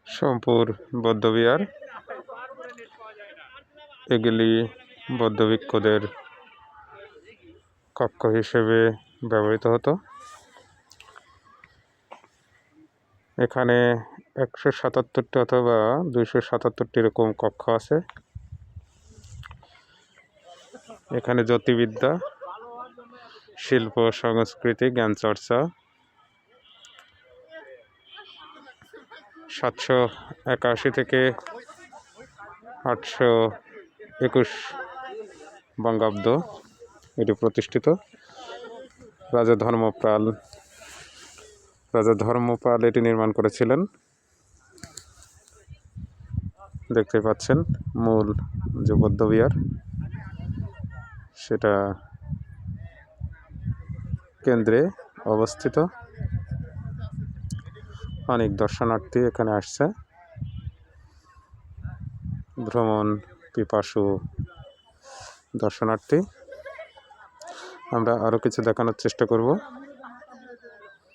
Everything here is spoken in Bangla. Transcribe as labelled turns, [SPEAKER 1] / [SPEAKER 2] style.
[SPEAKER 1] সোমপুর বৌদ্ধবিহার। এগুলি বৌদ্ধভিক্ষুদের কক্ষ হিসেবে ব্যবহৃত হতো। এখানে 177টি অথবা 277টি এরকম কক্ষ আছে। এখানে জ্যোতির্বিদ্যা, শিল্প, সংস্কৃতি, জ্ঞান চর্চা। 781 থেকে 821 বঙ্গাব্দ এটি প্রতিষ্ঠিত। রাজা ধর্মপাল এটি নির্মাণ করেছিলেন। দেখতে পাচ্ছেন মূল যে বৌদ্ধবিহার, সেটা কেন্দ্রে অবস্থিত। অনেক দর্শনার্থী এখানে আসছে, ভ্রমণ পিপাসু দর্শনার্থী। আমরা আরও কিছু দেখানোর চেষ্টা করব।